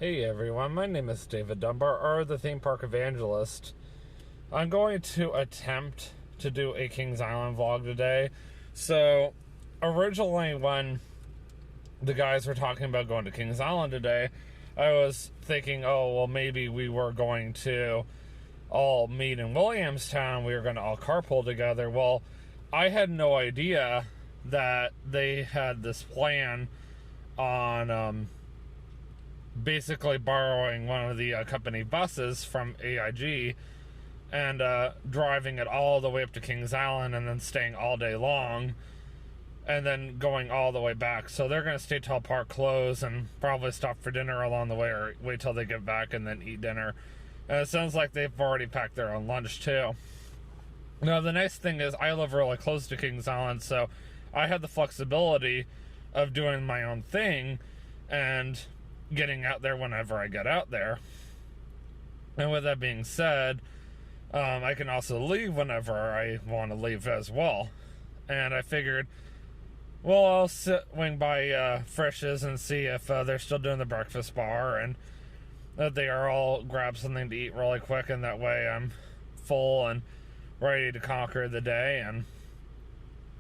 Hey everyone, my name is David Dunbar, or the Theme Park Evangelist. I'm going to attempt to do a Kings Island vlog today. So, originally when the guys were talking about going to Kings Island today, I was thinking, oh, well, maybe we were going to all meet in Williamstown. We were going to all carpool together. Well, I had no idea that they had this plan on basically borrowing one of the company buses from AIG and driving it all the way up to Kings Island and then staying all day long and then going all the way back. So they're going to stay till park close and probably stop for dinner along the way or wait till they get back and then eat dinner. And it sounds like they've already packed their own lunch too. Now the nice thing is I live really close to Kings Island, so I had the flexibility of doing my own thing and getting out there whenever I get out there. And with that being said, I can also leave whenever I want to leave as well. And I figured, well, I'll swing by Frisch's and see if they're still doing the breakfast bar and that they are all grab something to eat really quick, and that way I'm full and ready to conquer the day, and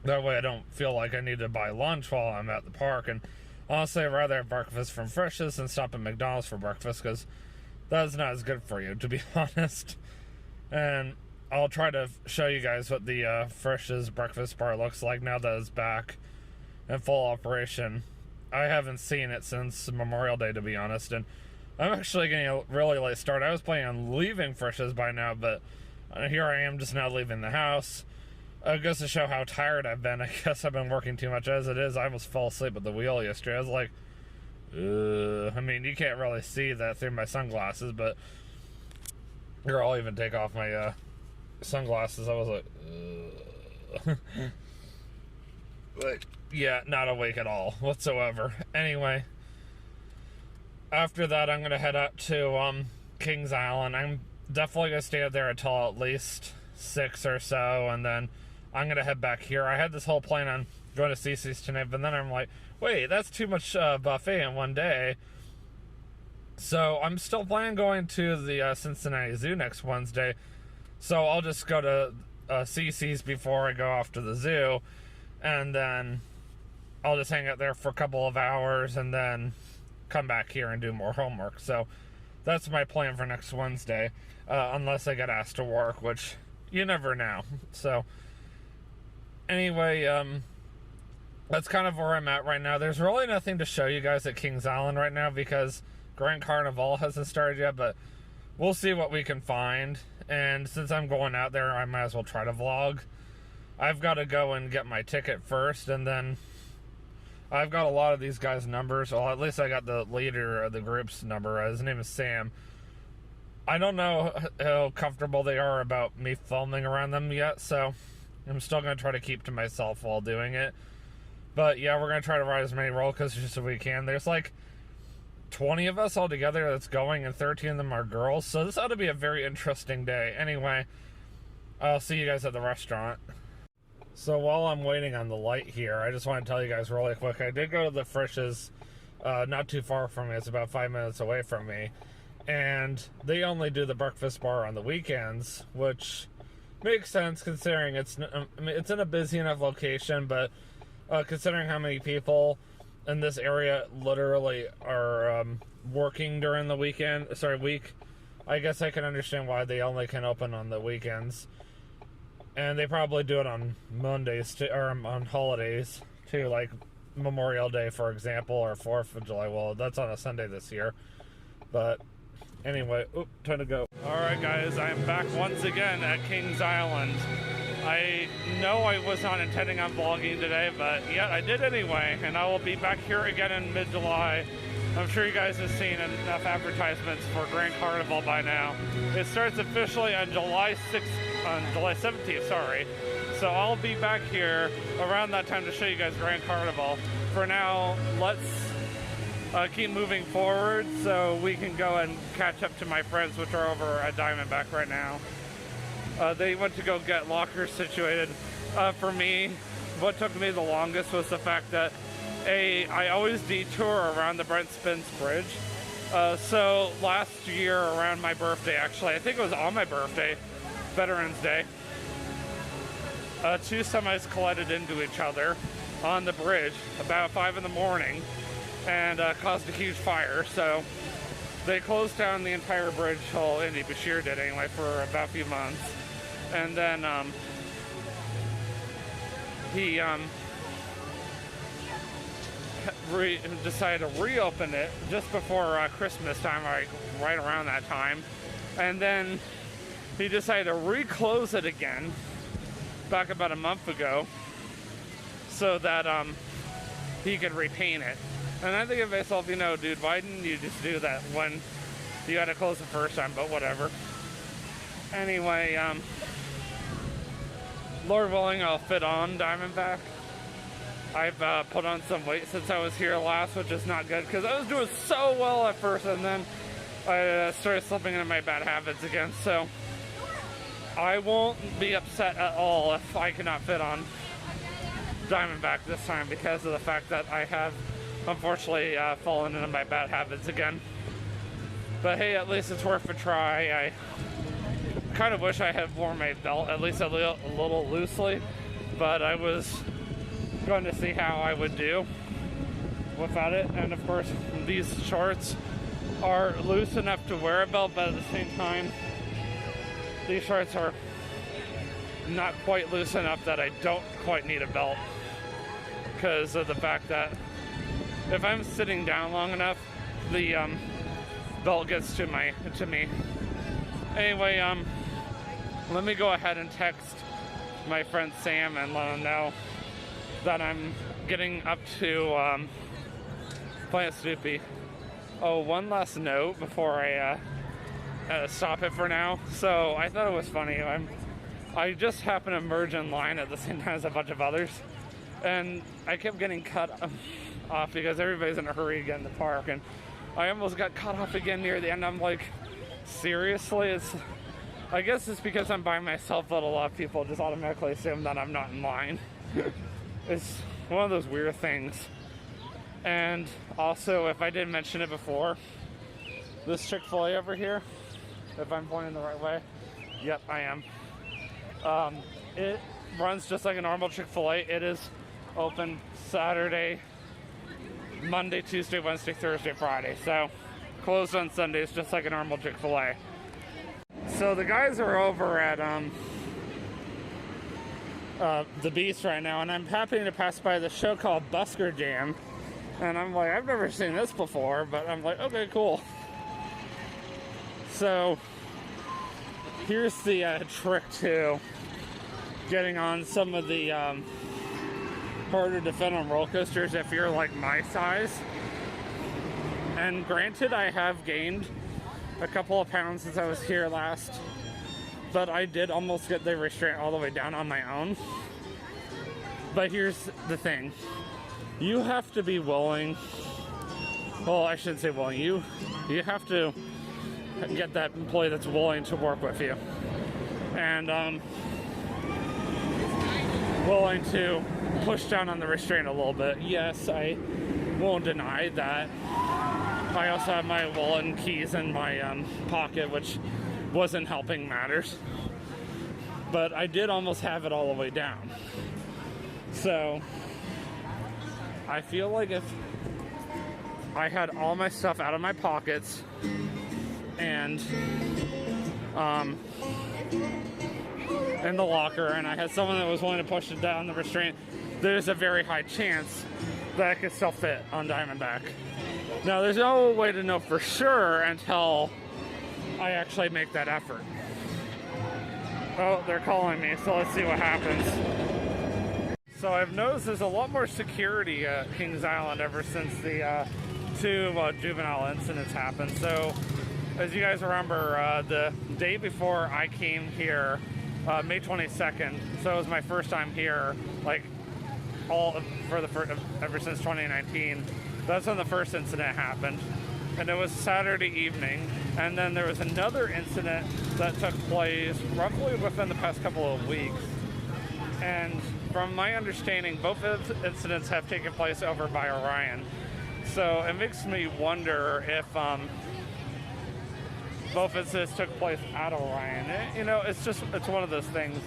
that way I don't feel like I need to buy lunch while I'm at the park. And honestly, I'd rather have breakfast from Frisch's than stop at McDonald's for breakfast, because that's not as good for you, to be honest. And I'll try to show you guys what the Frisch's breakfast bar looks like now that it's back in full operation. I haven't seen it since Memorial Day, to be honest, and I'm actually getting a really late start. I was planning on leaving Frisch's by now, but here I am just now leaving the house. It goes to show how tired I've been. I guess I've been working too much as it is. I almost fell asleep at the wheel yesterday. I was like, I mean, you can't really see that through my sunglasses, but here, I'll even take off my sunglasses. I was like, but yeah, not awake at all whatsoever. Anyway, after that, I'm going to head out to Kings Island. I'm definitely going to stay out there until at least 6 or so, and then I'm going to head back here. I had this whole plan on going to Cece's tonight, but then I'm like, wait, that's too much buffet in one day. So I'm still planning going to the Cincinnati Zoo next Wednesday. So I'll just go to Cece's before I go off to the zoo, and then I'll just hang out there for a couple of hours and then come back here and do more homework. So that's my plan for next Wednesday, unless I get asked to work, which you never know. So anyway, that's kind of where I'm at right now. There's really nothing to show you guys at Kings Island right now because Grand Carnival hasn't started yet, but we'll see what we can find. And since I'm going out there, I might as well try to vlog. I've got to go and get my ticket first, and then I've got a lot of these guys' numbers. Well, at least I got the leader of the group's number. His name is Sam. I don't know how comfortable they are about me filming around them yet, so I'm still going to try to keep to myself while doing it. But yeah, we're going to try to ride as many roller coasters as we can. There's like 20 of us all together that's going, and 13 of them are girls, so this ought to be a very interesting day. Anyway, I'll see you guys at the restaurant. So while I'm waiting on the light here, I just want to tell you guys really quick, I did go to the Frisch's, not too far from me. It's about 5 minutes away from me, and they only do the breakfast bar on the weekends, which makes sense considering it's in a busy enough location, but considering how many people in this area literally are working during the week, I guess I can understand why they only can open on the weekends. And they probably do it on Mondays too, or on holidays too, like Memorial Day, for example, or 4th of July. Well, that's on a Sunday this year. But anyway, time to go. Alright guys, I'm back once again at Kings Island. I know I was not intending on vlogging today, but yet I did anyway, and I will be back here again in mid-July. I'm sure you guys have seen enough advertisements for Grand Carnival by now. It starts officially on July 17th, sorry. So I'll be back here around that time to show you guys Grand Carnival. For now, let's keep moving forward so we can go and catch up to my friends, which are over at Diamondback right now. They went to go get lockers situated. For me, what took me the longest was the fact that I always detour around the Brent Spence Bridge, So last year around my birthday, actually, I think it was on my birthday, Veterans Day, two semis collided into each other on the bridge about 5 in the morning and caused a huge fire. So they closed down the entire bridge, well, Indy Bashir did anyway, for about a few months. And then he decided to reopen it just before Christmas time, right around that time. And then he decided to reclose it again back about a month ago so that he could repaint it. And I think of myself, you know, dude, why didn't you just do that when you had to close the first time? But whatever. Anyway, Lord willing, I'll fit on Diamondback. I've put on some weight since I was here last, which is not good because I was doing so well at first, and then I started slipping into my bad habits again. So I won't be upset at all if I cannot fit on Diamondback this time because of the fact that I have unfortunately fallen into my bad habits again. But hey, at least it's worth a try. I kind of wish I had worn my belt at least a little loosely, but I was going to see how I would do without it. And of course, these shorts are loose enough to wear a belt, but at the same time, these shorts are not quite loose enough that I don't quite need a belt because of the fact that if I'm sitting down long enough, the belt gets to me. Anyway, let me go ahead and text my friend Sam and let him know that I'm getting up to Plant Snoopy. Oh, one last note before I stop it for now. So I thought it was funny. I just happened to merge in line at the same time as a bunch of others, and I kept getting cut off because everybody's in a hurry to get in the park, and I almost got cut off again near the end. I'm like, seriously? I guess it's because I'm by myself that a lot of people just automatically assume that I'm not in line. It's one of those weird things. And also, if I didn't mention it before, this Chick-fil-A over here, if I'm pointing the right way, yep, I am. It runs just like a normal Chick-fil-A. It is open Saturday, Monday, Tuesday, Wednesday, Thursday, Friday. So closed on Sundays, just like a normal Chick-fil-A. So the guys are over at the Beast right now, and I'm happening to pass by the show called Busker Jam, and I'm like, I've never seen this before, but I'm like, okay, cool. So here's the trick to getting on some of the harder to fit on roller coasters if you're like my size. And granted, I have gained a couple of pounds since I was here last, but I did almost get the restraint all the way down on my own. But here's the thing. You have to be willing, well, I shouldn't say willing, you have to get that employee that's willing to work with you. And willing to push down on the restraint a little bit. Yes, I won't deny that. I also have my wallet and keys in my pocket, which wasn't helping matters. But I did almost have it all the way down. So I feel like if I had all my stuff out of my pockets and in the locker, and I had someone that was willing to push it down the restraint, there's a very high chance that I could still fit on Diamondback. Now, there's no way to know for sure until I actually make that effort. Oh, they're calling me, so let's see what happens. So I've noticed there's a lot more security at Kings Island ever since the two juvenile incidents happened. So, as you guys remember, the day before I came here, May 22nd, so it was my first time here, like, ever since 2019. That's when the first incident happened, and it was Saturday evening. And then there was another incident that took place roughly within the past couple of weeks. And from my understanding, both incidents have taken place over by Orion. So it makes me wonder if both incidents took place at Orion. It's one of those things.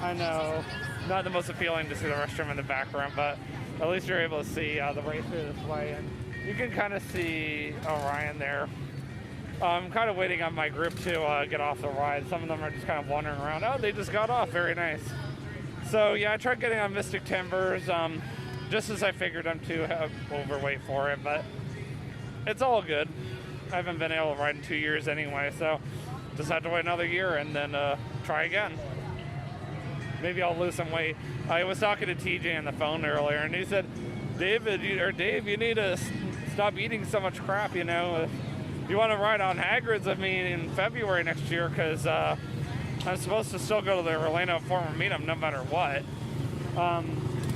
I know, not the most appealing to see the restroom in the background, but at least you're able to see the racer this way, and you can kind of see Orion there. I'm kind of waiting on my group to get off the ride. Some of them are just kind of wandering around. Oh, they just got off. Very nice. So yeah, I tried getting on Mystic Timbers, just as I figured I'm too overweight for it, but it's all good. I haven't been able to ride in 2 years anyway, so just have to wait another year and then try again. Maybe I'll lose some weight. I was talking to TJ on the phone earlier, and he said, Dave, you need to stop eating so much crap, you want to ride on Hagrid's with me in February next year, because I'm supposed to still go to the Orlando former meetup no matter what.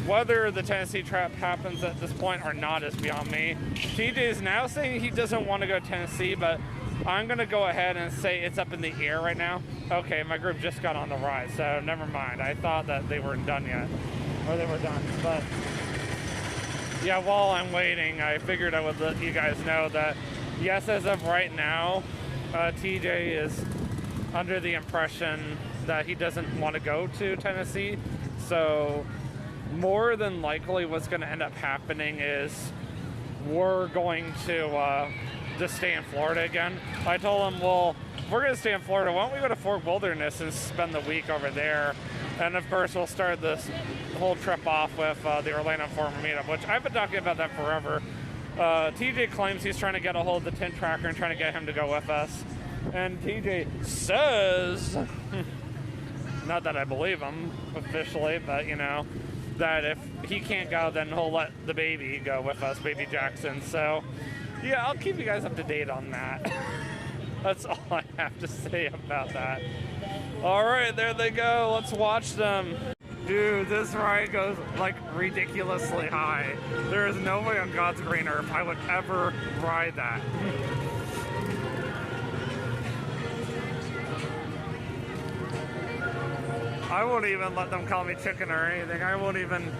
Whether the Tennessee trap happens at this point or not is beyond me. TJ is now saying he doesn't want to go to Tennessee, but I'm going to go ahead and say it's up in the air right now. Okay, my group just got on the ride, so never mind. I thought that they weren't done yet, or they were done. But yeah, while I'm waiting, I figured I would let you guys know that, yes, as of right now, TJ is under the impression that he doesn't want to go to Tennessee. So more than likely what's going to end up happening is we're going to just stay in Florida again. I told him, well, if we're going to stay in Florida, why don't we go to Fort Wilderness and spend the week over there? And of course, we'll start this whole trip off with the Orlando former meetup, which I've been talking about that forever. TJ claims he's trying to get a hold of the tent tracker and trying to get him to go with us. And TJ says, not that I believe him officially, but that if he can't go, then he'll let the baby go with us, baby Jackson. So yeah, I'll keep you guys up to date on that. That's all I have to say about that. All right, there they go. Let's watch them. Dude, this ride goes like ridiculously high. There is no way on God's green earth I would ever ride that. I won't even let them call me chicken or anything. I won't even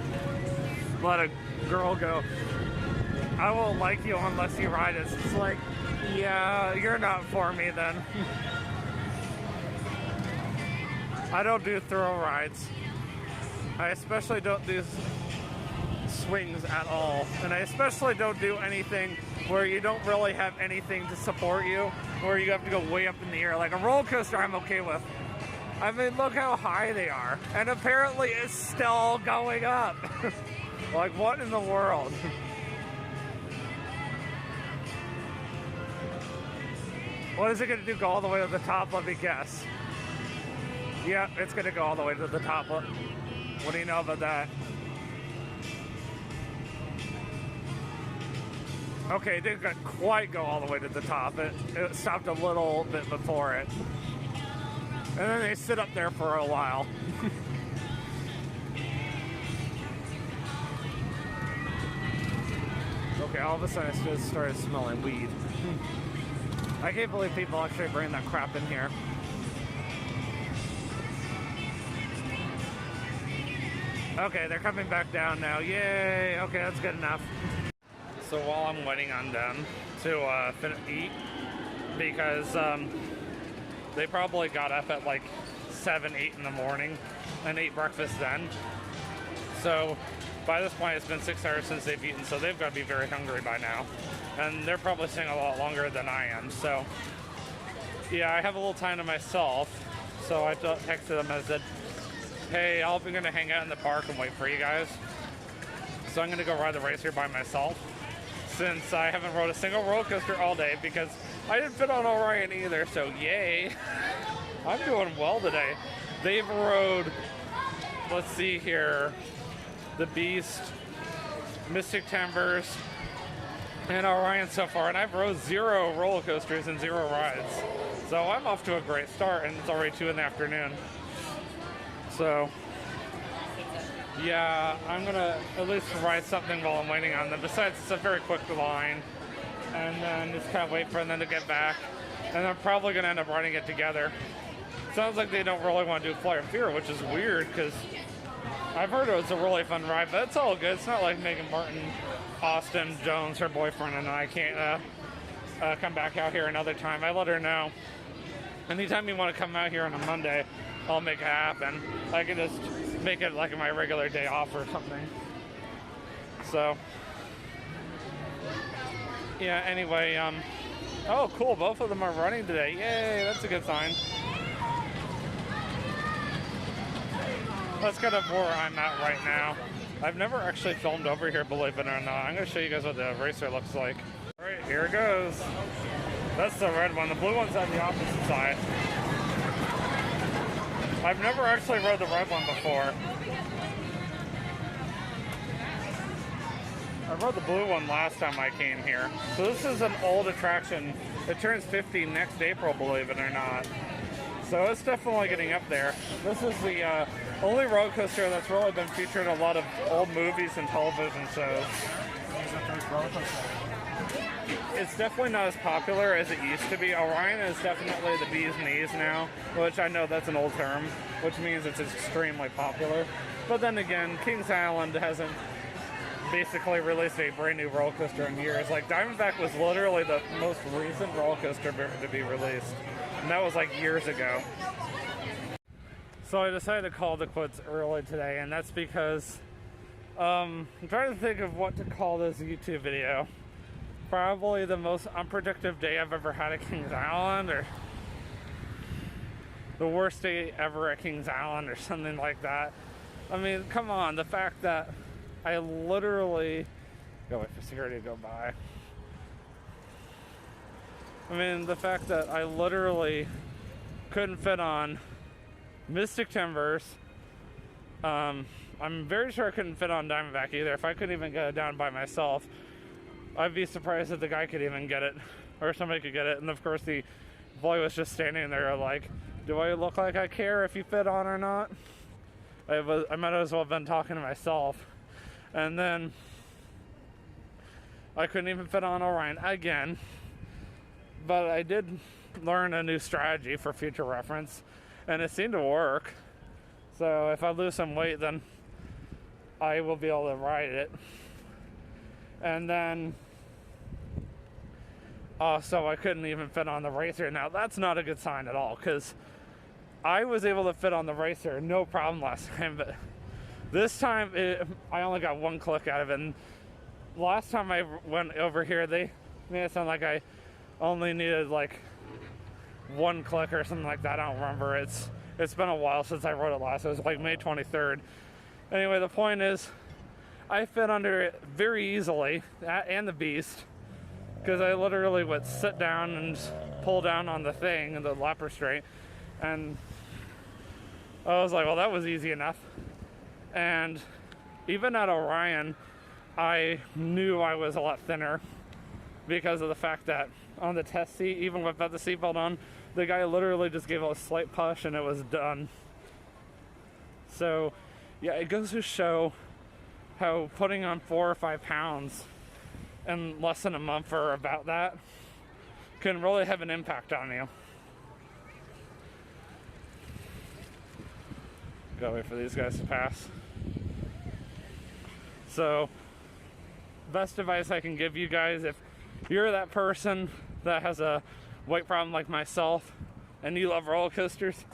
let a girl go, I won't like you unless you ride it. It's like, yeah, you're not for me then. I don't do thrill rides. I especially don't do swings at all. And I especially don't do anything where you don't really have anything to support you, where you have to go way up in the air. Like a roller coaster I'm okay with. I mean, look how high they are. And apparently it's still going up. Like, what in the world? What is it going to do? Go all the way to the top? Let me guess. Yeah, it's going to go all the way to the top. What do you know about that? Okay, it didn't quite go all the way to the top. It stopped a little bit before it. And then they sit up there for a while. Okay, all of a sudden it just started smelling weed. I can't believe people actually bring that crap in here. Okay, they're coming back down now. Yay! Okay, that's good enough. So while I'm waiting on them to eat, because they probably got up at like 7, 8 in the morning and ate breakfast then. So by this point, it's been 6 hours since they've eaten, so they've got to be very hungry by now. And they're probably staying a lot longer than I am. So yeah, I have a little time to myself. So I texted them and I said, hey, I'm going to hang out in the park and wait for you guys. So I'm going to go ride the race here by myself, since I haven't rode a single roller coaster all day because I didn't fit on Orion either, so yay. I'm doing well today. They've rode, let's see here, the Beast, Mystic Timbers, and Orion so far, and I've rode 0 roller coasters and 0 rides. So I'm off to a great start, and it's already 2 in the afternoon. So yeah, I'm gonna at least ride something while I'm waiting on them. Besides, it's a very quick line, and then just kind of wait for them to get back, and I'm probably gonna end up riding it together. Sounds like they don't really want to do Flyer of Fear, which is weird because I've heard it was a really fun ride, but it's all good. It's not like Megan Martin, Austin Jones, her boyfriend, and I can't come back out here another time. I let her know. Anytime you want to come out here on a Monday, I'll make it happen. I can just make it like my regular day off or something. So, yeah, anyway, oh, cool. Both of them are running today. Yay, that's a good sign. That's kind of where I'm at right now. I've never actually filmed over here, believe it or not. I'm going to show you guys what the racer looks like. All right, here it goes. That's the red one. The blue one's on the opposite side. I've never actually rode the red one before. I rode the blue one last time I came here. So this is an old attraction. It turns 50 next April, believe it or not. So it's definitely getting up there. This is the only roller coaster that's really been featured in a lot of old movies and television shows. It's definitely not as popular as it used to be. Orion is definitely the bee's knees now, which I know that's an old term, which means it's extremely popular. But then again, Kings Island hasn't basically released a brand new roller coaster in years. Like Diamondback was literally the most recent roller coaster to be released, and that was like years ago. So I decided to call the quits early today, and that's because I'm trying to think of what to call this YouTube video. Probably the most unproductive day I've ever had at Kings Island, or the worst day ever at Kings Island, or something like that. I mean, come on, the fact that I literally go wait for security to go by. I mean, the fact that I literally couldn't fit on Mystic Timbers. I'm very sure I couldn't fit on Diamondback either. If I couldn't even get it down by myself, I'd be surprised if the guy could even get it, or somebody could get it. And of course the boy was just standing there like, do I look like I care if you fit on or not? I might as well have been talking to myself. And then I couldn't even fit on Orion again. But I did learn a new strategy for future reference, and it seemed to work. So if I lose some weight, then I will be able to ride it. And then so I couldn't even fit on the racer. Now that's not a good sign at all, because I was able to fit on the racer no problem last time, but this time I only got one click out of it. And last time I went over here, they made it sound like I only needed like one click or something like that. I don't remember. It's been a while since I rode it last. It was like May 23rd. Anyway, the point is, I fit under it very easily, and the Beast, because I literally would sit down and pull down on the thing, the lap restraint, and I was like, well, that was easy enough. And even at Orion, I knew I was a lot thinner because of the fact that on the test seat, even without the seatbelt on, the guy literally just gave a slight push and it was done. So, yeah, it goes to show how putting on 4 or 5 pounds in less than a month or about that can really have an impact on you. Gotta wait for these guys to pass. So, best advice I can give you guys, if you're that person that has a weight problem like myself and you love roller coasters,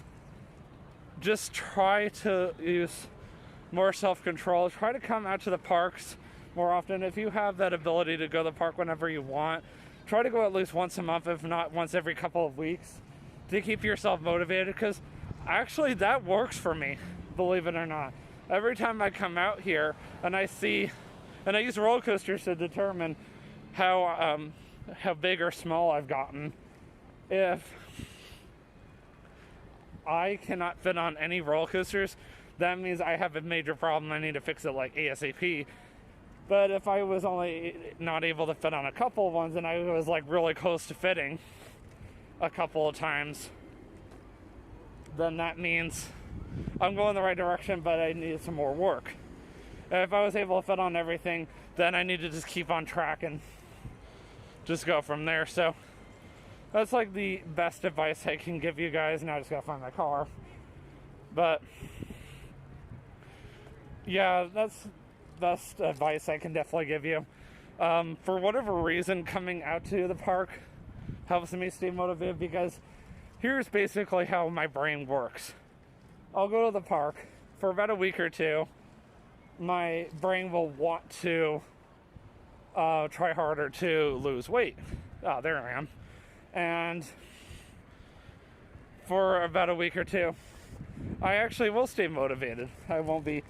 just try to use more self-control. Try to come out to the parks more often. If you have that ability to go to the park whenever you want, try to go at least once a month, if not once every couple of weeks, to keep yourself motivated, because actually that works for me, believe it or not. Every time I come out here and I see, and I use roller coasters to determine how big or small I've gotten. If I cannot fit on any roller coasters, that means I have a major problem. I need to fix it like ASAP. But if I was only not able to fit on a couple of ones and I was like really close to fitting a couple of times, then that means I'm going the right direction, but I need some more work. And if I was able to fit on everything, then I need to just keep on track and just go from there. So that's like the best advice I can give you guys. Now I just gotta find my car. But Yeah, that's best advice I can definitely give you. For whatever reason, coming out to the park helps me stay motivated, because here's basically how my brain works. I'll go to the park for about a week or two. My brain will want to try harder to lose weight. Oh, there I am. And for about a week or two, I actually will stay motivated. I won't be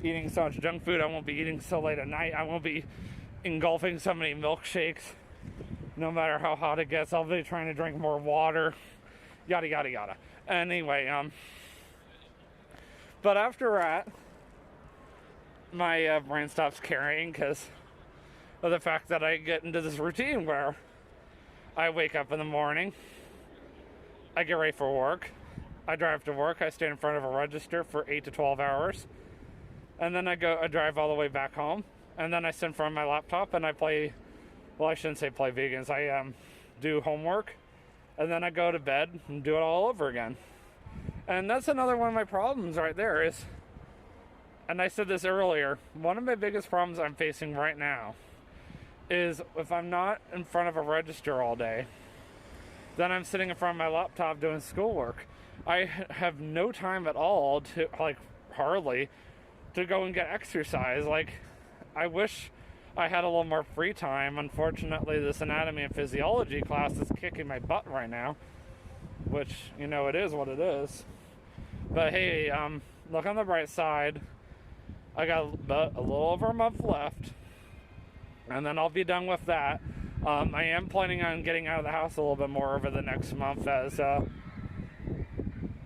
eating so much junk food. I won't be eating so late at night. I won't be engulfing so many milkshakes. No matter how hot it gets, I'll be trying to drink more water. Yada, yada, yada. Anyway, but after that, my brain stops caring because of the fact that I get into this routine where I wake up in the morning, I get ready for work, I drive to work, I stand in front of a register for 8 to 12 hours, and then I drive all the way back home, and then I sit in front of my laptop and I play, well, I shouldn't say play vegans, I do homework, and then I go to bed and do it all over again. And that's another one of my problems right there is, and I said this earlier, one of my biggest problems I'm facing right now is if I'm not in front of a register all day, then I'm sitting in front of my laptop doing schoolwork. I have no time at all to, like, hardly, to go and get exercise. Like, I wish I had a little more free time. Unfortunately, this anatomy and physiology class is kicking my butt right now, which, you know, it is what it is. But hey, look on the bright side. I got a little over a month left, and then I'll be done with that. I am planning on getting out of the house a little bit more over the next month, as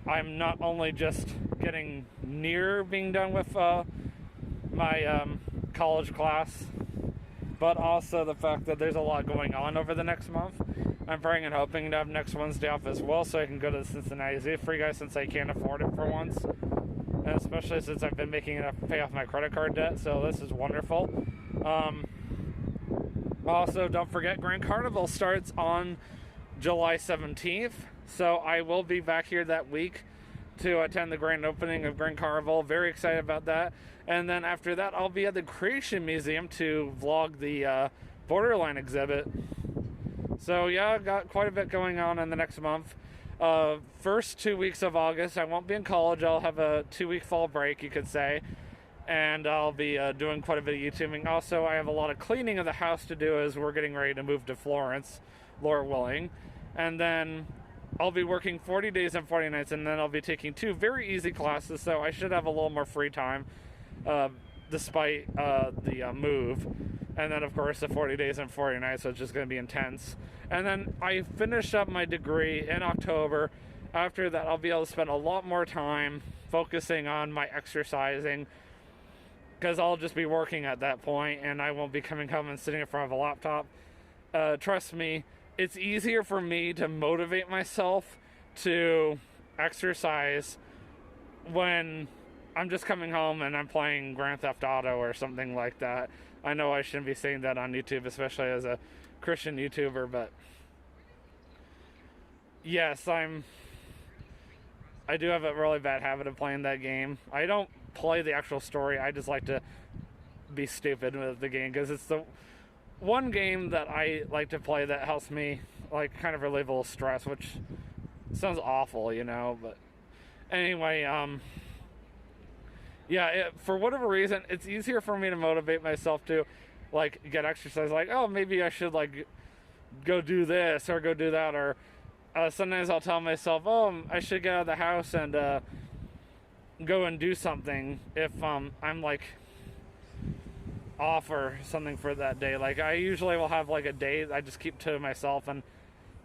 I'm not only just getting near being done with my college class, but also the fact that there's a lot going on over the next month. I'm praying and hoping to have next Wednesday off as well, so I can go to the Cincinnati Zoo for you guys, since I can't afford it for once. And especially since I've been making enough to pay off my credit card debt, so this is wonderful. Also, don't forget, Grand Carnival starts on July 17th, so I will be back here that week to attend the grand opening of Grand Carnival. Very excited about that. And then after that, I'll be at the Creation Museum to vlog the Borderline exhibit. So yeah, I've got quite a bit going on in the next month. First 2 weeks of August, I won't be in college. I'll have a 2-week fall break, you could say. And I'll be doing quite a bit of YouTubing. Also, I have a lot of cleaning of the house to do as we're getting ready to move to Florence, Lord willing. And then I'll be working 40 days and 40 nights, and then I'll be taking 2 very easy classes, so I should have a little more free time, despite the move. And then, of course, the 40 days and 40 nights, so it's just going to be intense. And then I finish up my degree in October. After that, I'll be able to spend a lot more time focusing on my exercising, because I'll just be working at that point, and I won't be coming home and sitting in front of a laptop. Trust me, it's easier for me to motivate myself to exercise when I'm just coming home and I'm playing Grand Theft Auto or something like that. I know I shouldn't be saying that on YouTube, especially as a Christian YouTuber, but yes, I do have a really bad habit of playing that game. I don't play the actual story. I just like to be stupid with the game, because it's the one game that I like to play that helps me, like, kind of relieve a little stress, which sounds awful, you know, but anyway, yeah, for whatever reason, it's easier for me to motivate myself to, like, get exercise, like, oh, maybe I should, like, go do this or go do that, or sometimes I'll tell myself, oh, I should get out of the house and go and do something if I'm, like, off or something for that day. Like, I usually will have, like, a day I just keep to myself, and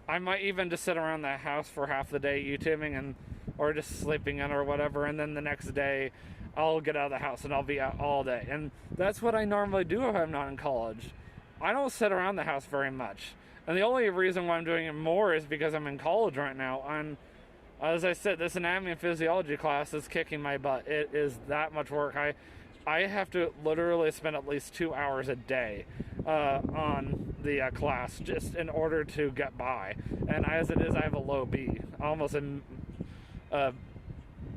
I might even just sit around the house for half the day YouTubing and or just sleeping in or whatever, and then the next day I'll get out of the house and I'll be out all day. And that's what I normally do if I'm not in college. I don't sit around the house very much, and the only reason why I'm doing it more is because I'm in college right now. And as I said, this anatomy and physiology class is kicking my butt. It is that much work. I have to literally spend at least 2 hours a day on the class just in order to get by. And as it is, I have a low B, almost a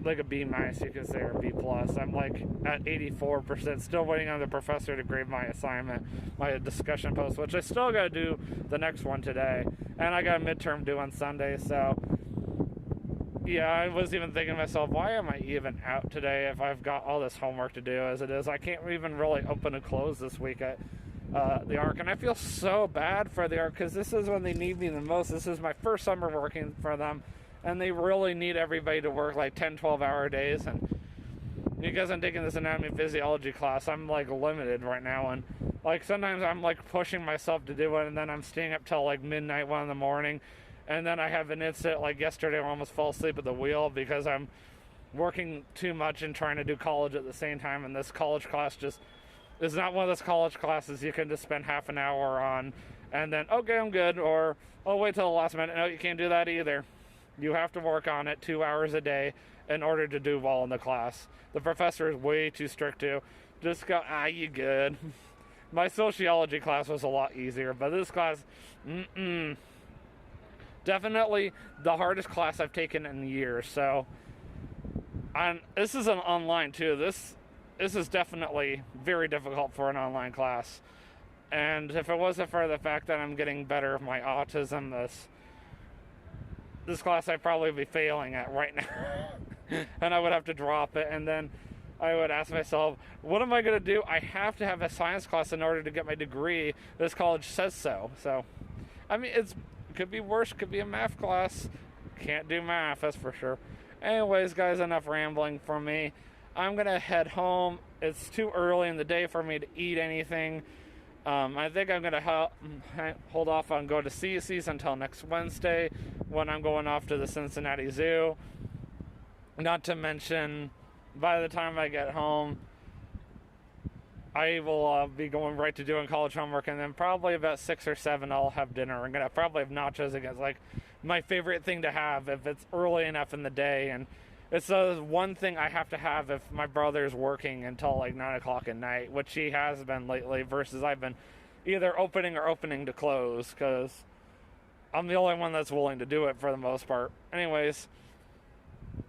like a B minus, you could say, or B plus. I'm like at 84%, still waiting on the professor to grade my assignment, my discussion post, which I still got to do the next one today, and I got a midterm due on Sunday. So yeah, I was even thinking to myself, why am I even out today if I've got all this homework to do as it is? I can't even really open and close this week at the ARC, and I feel so bad for the ARC because this is when they need me the most. This is my first summer working for them, and they really need everybody to work like 10, 12-hour days. And because I'm taking this anatomy and physiology class, I'm like limited right now, and like sometimes I'm like pushing myself to do it, and then I'm staying up till like midnight, 1 in the morning. And then I have an incident like yesterday where I almost fell asleep at the wheel because I'm working too much and trying to do college at the same time. And this college class just is not one of those college classes you can just spend half an hour on and then, okay, I'm good. Or, oh, wait till the last minute. No, you can't do that either. You have to work on it 2 hours a day in order to do well in the class. The professor is way too strict too. Just go, you good. My sociology class was a lot easier, but this class, definitely the hardest class I've taken in years. So, this is an online too. This is definitely very difficult for an online class. And if it wasn't for the fact that I'm getting better at my autism, this class I'd probably be failing at right now. And I would have to drop it. And then I would ask myself, what am I going to do? I have to have a science class in order to get my degree. This college says so. So, I mean, could be worse, could be a math class. Can't do math, that's for sure. Anyways, guys, enough rambling from me. I'm gonna head home. It's too early in the day for me to eat anything. I think I'm gonna hold off on going to CSC's until next Wednesday when I'm going off to the Cincinnati Zoo. Not to mention, by the time I get home, I will be going right to doing college homework, and then probably about 6 or 7 I'll have dinner. I'm gonna probably have nachos again, like my favorite thing to have if it's early enough in the day. And it's the one thing I have to have if my brother's working until like 9 o'clock at night, which he has been lately, versus I've been either opening or opening to close, because I'm the only one that's willing to do it for the most part. Anyways,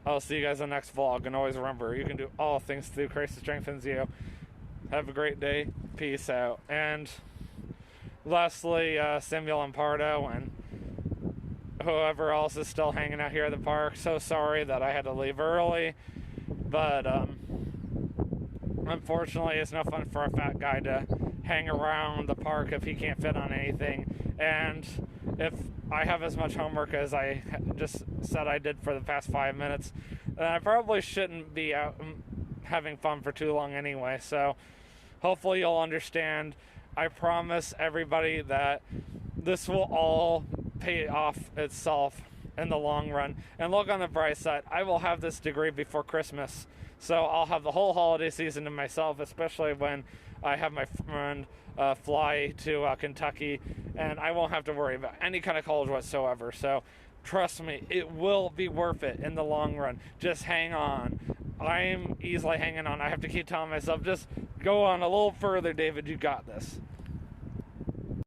I'll see you guys in the next vlog, and always remember, you can do all things through Christ that strengthens you. Have a great day. Peace out. And lastly, Samuel and Pardo and whoever else is still hanging out here at the park. So sorry that I had to leave early. But unfortunately, it's no fun for a fat guy to hang around the park if he can't fit on anything. And if I have as much homework as I just said I did for the past 5 minutes, then I probably shouldn't be out having fun for too long anyway. So hopefully you'll understand. I promise everybody that this will all pay off itself in the long run. And look on the bright side, I will have this degree before Christmas, so I'll have the whole holiday season to myself, especially when I have my friend fly to Kentucky, and I won't have to worry about any kind of college whatsoever. So trust me, it will be worth it in the long run. Just hang on. I'm easily hanging on. I have to keep telling myself, just go on a little further, David. You got this.